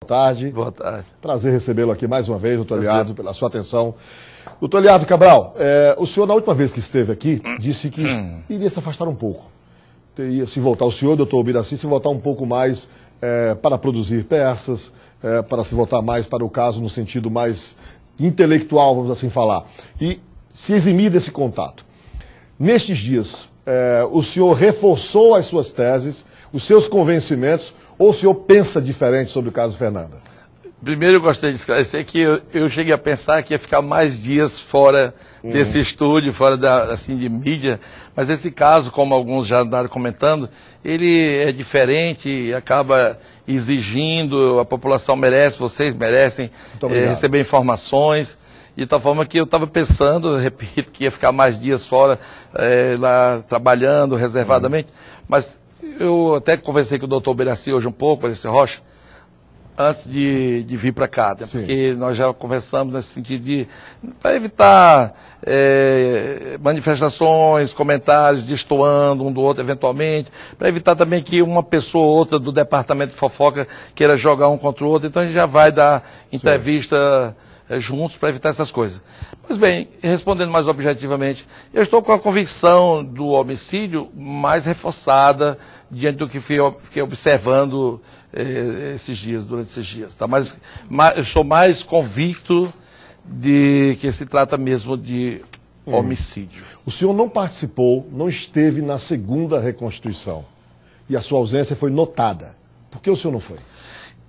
tarde. Boa tarde. Prazer recebê-lo aqui mais uma vez, doutor Eliardo, pela sua atenção. Doutor Eliardo Cabral, o senhor, na última vez que esteve aqui, disse que iria se afastar um pouco. Teria se voltar, o senhor, doutor Ubiraci, se voltar um pouco mais para produzir peças, para se voltar mais para o caso no sentido mais intelectual, vamos assim falar, e se eximir desse contato. Nestes dias, o senhor reforçou as suas teses, os seus convencimentos, ou o senhor pensa diferente sobre o caso Fernanda? Primeiro eu gostaria de esclarecer que eu cheguei a pensar que ia ficar mais dias fora desse estúdio, fora de mídia, mas esse caso, como alguns já andaram comentando, ele é diferente e acaba exigindo, a população merece, vocês merecem receber informações, de tal forma que eu estava pensando, repito, que ia ficar mais dias fora, lá trabalhando reservadamente, mas eu até conversei com o doutor Ubiraci hoje um pouco, Ubiraci Rocha, antes de vir para cá, né? Porque nós já conversamos nesse sentido para evitar manifestações, comentários destoando um do outro eventualmente, para evitar também que uma pessoa ou outra do departamento de fofoca queira jogar um contra o outro, então a gente já vai dar entrevista juntos para evitar essas coisas. Mas bem, respondendo mais objetivamente, eu estou com a convicção do homicídio mais reforçada diante do que fiquei observando durante esses dias. Tá? Eu sou mais convicto de que se trata mesmo de homicídio. O senhor não participou, não esteve na segunda reconstituição. E a sua ausência foi notada. Por que o senhor não foi?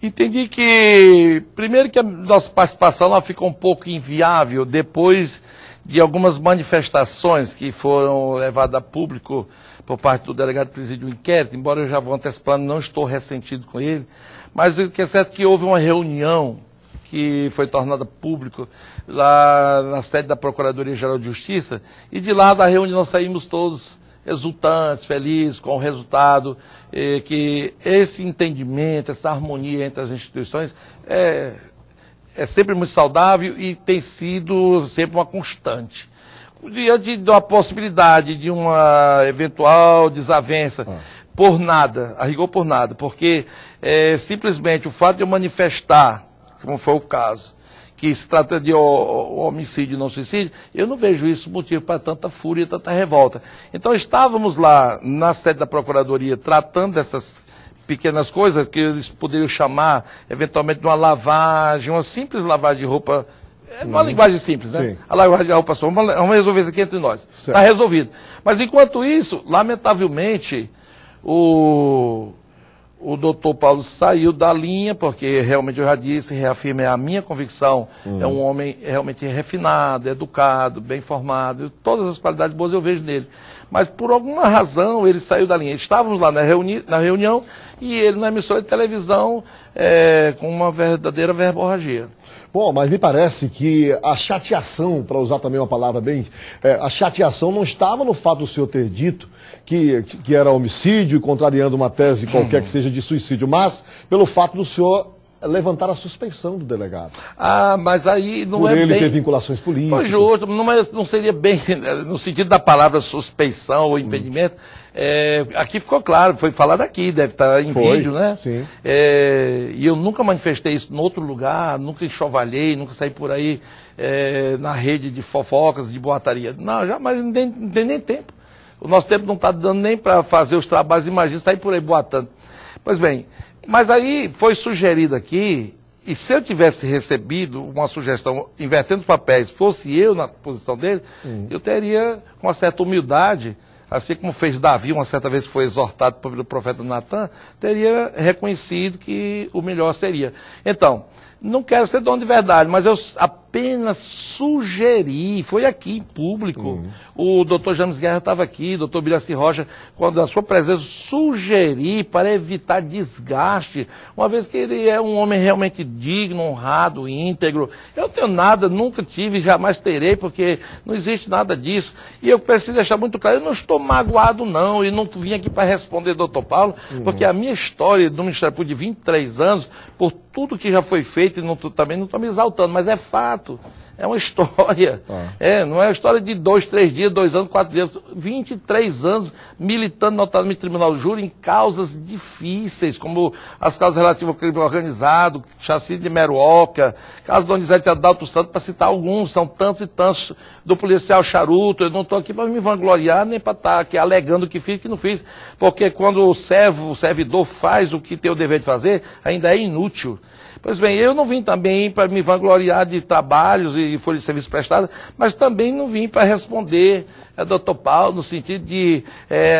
Entendi que, primeiro que a nossa participação lá ficou um pouco inviável depois de algumas manifestações que foram levadas a público por parte do delegado de presídio do inquérito, embora eu já vou antecipando, não estou ressentido com ele, mas o que é certo é que houve uma reunião que foi tornada público lá na sede da Procuradoria-Geral de Justiça, e de lá da reunião nós saímos todos exultantes, felizes com o resultado, que esse entendimento, essa harmonia entre as instituições é sempre muito saudável e tem sido sempre uma constante. Diante da possibilidade de uma eventual desavença, por nada, a rigor por nada, porque simplesmente o fato de eu manifestar, como foi o caso, que se trata de homicídio e não suicídio, eu não vejo isso motivo para tanta fúria e tanta revolta. Então estávamos lá na sede da Procuradoria tratando dessas pequenas coisas que eles poderiam chamar eventualmente de uma lavagem, uma simples lavagem de roupa, uma linguagem simples, né? Sim. A lavagem de roupa só, vamos resolver isso aqui entre nós. Está resolvido. Mas enquanto isso, lamentavelmente, o doutor Paulo saiu da linha, porque realmente eu já disse, reafirmei a minha convicção, é um homem realmente refinado, educado, bem formado, todas as qualidades boas eu vejo nele. Mas por alguma razão ele saiu da linha. Estávamos lá na reunião e ele na emissora de televisão com uma verdadeira verborragia. Bom, mas me parece que a chateação, para usar também uma palavra bem... a chateação não estava no fato do senhor ter dito que era homicídio, contrariando uma tese qualquer que seja de suicídio, mas pelo fato do senhor levantar a suspeição do delegado. Ah, mas aí não Por é bem... ele ter vinculações políticas. Pois justo, não seria bem, no sentido da palavra suspeição ou impedimento, aqui ficou claro, foi falado aqui, deve estar em vídeo, né? Sim. E eu nunca manifestei isso em outro lugar, nunca enxovalhei, nunca saí por aí na rede de fofocas, de boataria. Não, jamais, não tem nem tempo. O nosso tempo não está dando nem para fazer os trabalhos, imagina sair por aí boatando. Pois bem, mas aí foi sugerido aqui, e se eu tivesse recebido uma sugestão invertendo os papéis, fosse eu na posição dele, eu teria, com uma certa humildade, assim como fez Davi uma certa vez que foi exortado pelo profeta Natan, teria reconhecido que o melhor seria. Então, não quero ser dono de verdade, mas eu apenas sugeri, foi aqui em público, o doutor James Guerra estava aqui, o doutor Ubiraci Rocha, quando a sua presença, sugeri para evitar desgaste, uma vez que ele é um homem realmente digno, honrado, íntegro. Eu não tenho nada, nunca tive, jamais terei, porque não existe nada disso. E eu preciso deixar muito claro, eu não estou magoado não, e não vim aqui para responder, doutor Paulo, porque a minha história do Ministério Público de 23 anos, por tudo que já foi feito, e também não estou me exaltando, mas é fato. É uma história. Não é uma história de 2, 3 dias, 2 anos, 4 dias. 23 anos militando notadamente no Tribunal do Júri em causas difíceis, como as causas relativas ao crime organizado, chacina de Meruoca, caso do Donizete Adalto Santos, para citar alguns, são tantos e tantos, do policial Charuto. Eu não estou aqui para me vangloriar, nem para estar aqui alegando que fiz e que não fiz, porque quando o servidor faz o que tem o dever de fazer, ainda é inútil. Pois bem, eu não vim também para me vangloriar de trabalhos e folha de serviço prestado, mas também não vim para responder doutor Paulo, no sentido de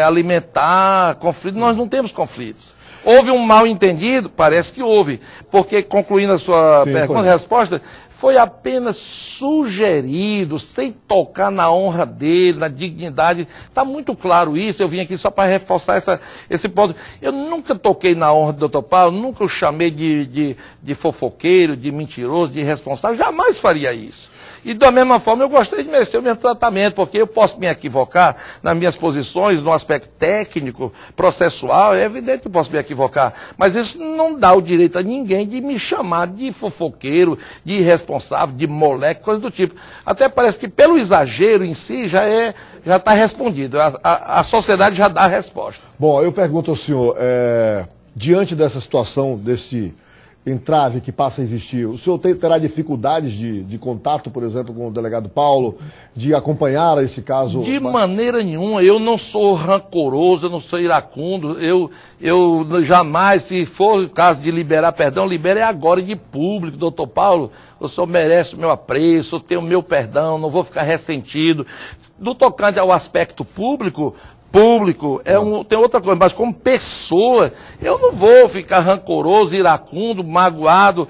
alimentar conflitos. Nós não temos conflitos. Houve um mal entendido? Parece que houve, porque, concluindo a sua pergunta e resposta, foi apenas sugerido, sem tocar na honra dele, na dignidade. Está muito claro isso, eu vim aqui só para reforçar esse ponto. Eu nunca toquei na honra do doutor Paulo, nunca o chamei de fofoqueiro, de mentiroso, de irresponsável, jamais faria isso. E da mesma forma eu gostaria de merecer o mesmo tratamento, porque eu posso me equivocar nas minhas posições, no aspecto técnico, processual, é evidente que eu posso me equivocar, mas isso não dá o direito a ninguém de me chamar de fofoqueiro, de irresponsável, de moleque, coisa do tipo. Até parece que pelo exagero em si já está respondido, a sociedade já dá a resposta. Bom, eu pergunto ao senhor, diante dessa situação, desse entrave que passa a existir, o senhor terá dificuldades de contato, por exemplo, com o delegado Paulo, de acompanhar esse caso? De maneira nenhuma, eu não sou rancoroso, eu não sou iracundo, eu jamais, se for o caso de liberar perdão, libere agora de público, doutor Paulo, o senhor merece o meu apreço, eu tenho o meu perdão, não vou ficar ressentido. Do tocante ao aspecto público tem outra coisa, mas como pessoa, eu não vou ficar rancoroso, iracundo, magoado,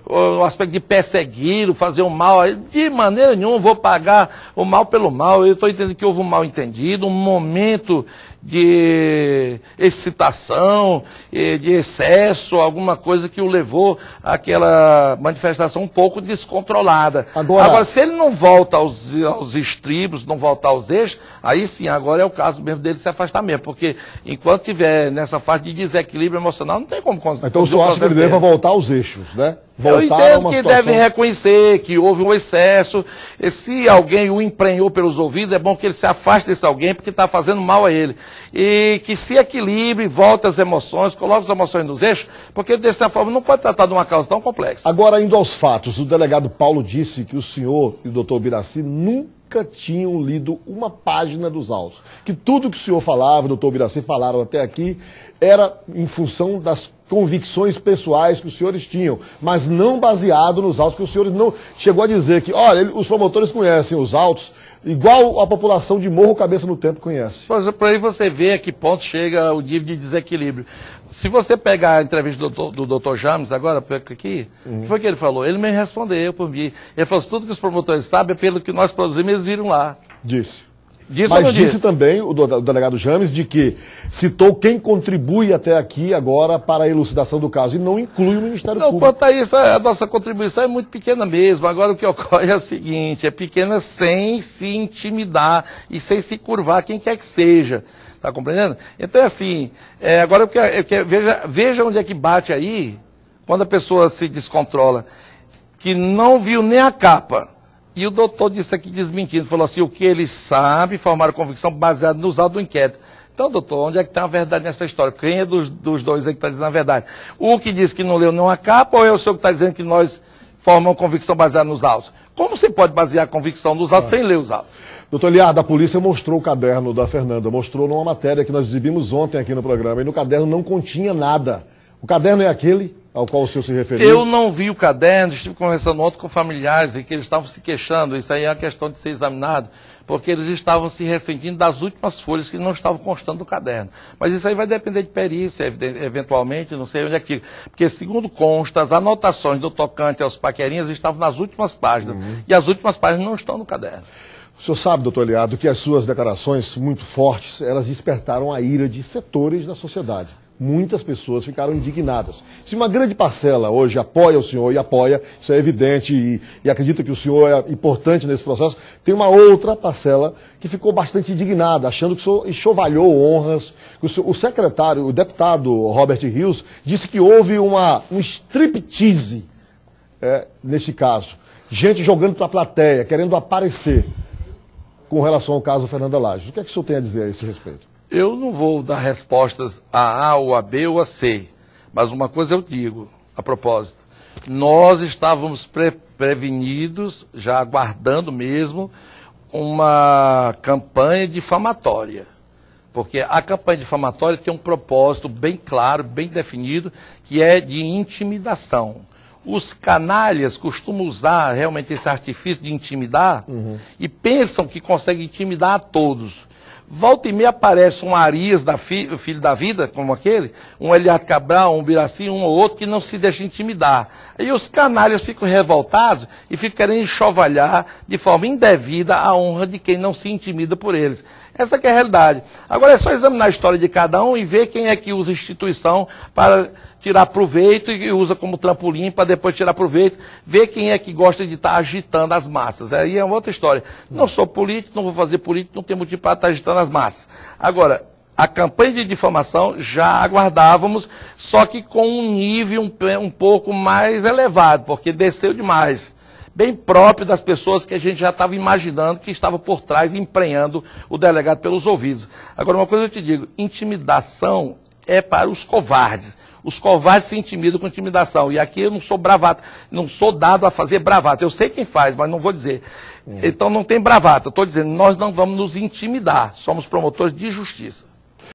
o aspecto de perseguir, fazer o mal, de maneira nenhuma vou pagar o mal pelo mal. Eu estou entendendo que houve um mal entendido, um momento de excitação, de excesso, alguma coisa que o levou àquela manifestação um pouco descontrolada. Agora, se ele não volta aos estribos, não voltar aos eixos, aí sim, agora é o caso mesmo dele se afastar mesmo, porque enquanto tiver nessa fase de desequilíbrio emocional, não tem como... Então o senhor acha que ele deva voltar aos eixos, né? Eu entendo que deve reconhecer que houve um excesso, e se alguém o emprenhou pelos ouvidos, é bom que ele se afaste desse alguém, porque está fazendo mal a ele. E que se equilibre, volte as emoções, coloque as emoções nos eixos, porque dessa forma não pode tratar de uma causa tão complexa. Agora, indo aos fatos, o delegado Paulo disse que o senhor e o doutor Birassi nunca tinham lido uma página dos autos. Que tudo que o senhor falava, o doutor Birassi falaram até aqui, era em função das convicções pessoais que os senhores tinham, mas não baseado nos autos, que os senhores não chegou a dizer que, olha, os promotores conhecem os autos, igual a população de Morro Cabeça no Tempo conhece. Pois é, por aí você vê a que ponto chega o nível de desequilíbrio. Se você pegar a entrevista do doutor James, agora, aqui, o que foi que ele falou? Ele me respondeu por mim. Ele falou, tudo que os promotores sabem é pelo que nós produzimos, eles viram lá. Disse. Mas disse também o delegado James de que citou quem contribui até aqui agora para a elucidação do caso e não inclui o Ministério Público. Quanto a isso, a nossa contribuição é muito pequena mesmo. Agora o que ocorre é o seguinte, é pequena sem se intimidar e sem se curvar quem quer que seja. Está compreendendo? Então é assim, agora veja onde é que bate aí, quando a pessoa se descontrola, que não viu nem a capa. E o doutor disse aqui desmentindo, falou assim, o que ele sabe, formaram convicção baseada nos autos do inquérito. Então, doutor, onde é que tem a verdade nessa história? Quem é dos dois aí que está dizendo a verdade? O que diz que não leu nenhuma capa ou é o senhor que está dizendo que nós formamos convicção baseada nos autos? Como você pode basear a convicção nos autos sem ler os autos? Doutor Liardo, a polícia mostrou o caderno da Fernanda, mostrou numa matéria que nós exibimos ontem aqui no programa, e no caderno não continha nada. O caderno é aquele ao qual o senhor se referiu? Eu não vi o caderno, estive conversando ontem com familiares e que eles estavam se queixando, isso aí é uma questão de ser examinado, porque eles estavam se ressentindo das últimas folhas que não estavam constando do caderno. Mas isso aí vai depender de perícia, eventualmente, não sei onde é que fica. Porque, segundo consta, as anotações do tocante aos paquerinhas estavam nas últimas páginas, e as últimas páginas não estão no caderno. O senhor sabe, doutor Liardo, que as suas declarações muito fortes, elas despertaram a ira de setores da sociedade. muitas pessoas ficaram indignadas. Se uma grande parcela hoje apoia o senhor e apoia, isso é evidente e acredita que o senhor é importante nesse processo, tem uma outra parcela que ficou bastante indignada, achando que o senhor enxovalhou honras. O secretário, o deputado Robert Rios, disse que houve um striptease nesse caso. Gente jogando para a plateia, querendo aparecer com relação ao caso Fernanda Lages. O que é que o senhor tem a dizer a esse respeito? Eu não vou dar respostas a A, ou a B, ou a C. Mas uma coisa eu digo, a propósito. Nós estávamos prevenidos, já aguardando mesmo, uma campanha difamatória. Porque a campanha difamatória tem um propósito bem claro, bem definido, que é de intimidação. Os canalhas costumam usar realmente esse artifício de intimidar e pensam que conseguem intimidar a todos. Volta e meia aparece um Arias, filho da vida, como aquele, um Eliade Cabral, um Biraci, um ou outro, que não se deixa intimidar. Aí os canalhas ficam revoltados e ficam querendo enxovalhar de forma indevida a honra de quem não se intimida por eles. Essa que é a realidade. Agora é só examinar a história de cada um e ver quem é que usa a instituição para tirar proveito e usa como trampolim para depois tirar proveito, ver quem é que gosta de estar agitando as massas. Aí é uma outra história. Não sou político, não vou fazer político, não tem motivo para estar agitando as massas. Agora, a campanha de difamação já aguardávamos, só que com um nível um pouco mais elevado, porque desceu demais. Bem próprio das pessoas que a gente já estava imaginando que estava por trás, emprenhando o delegado pelos ouvidos. Agora, uma coisa eu te digo, intimidação é para os covardes. Os covardes se intimidam com intimidação. E aqui eu não sou bravata, não sou dado a fazer bravata. Eu sei quem faz, mas não vou dizer. Então não tem bravata. Eu estou dizendo, nós não vamos nos intimidar. Somos promotores de justiça.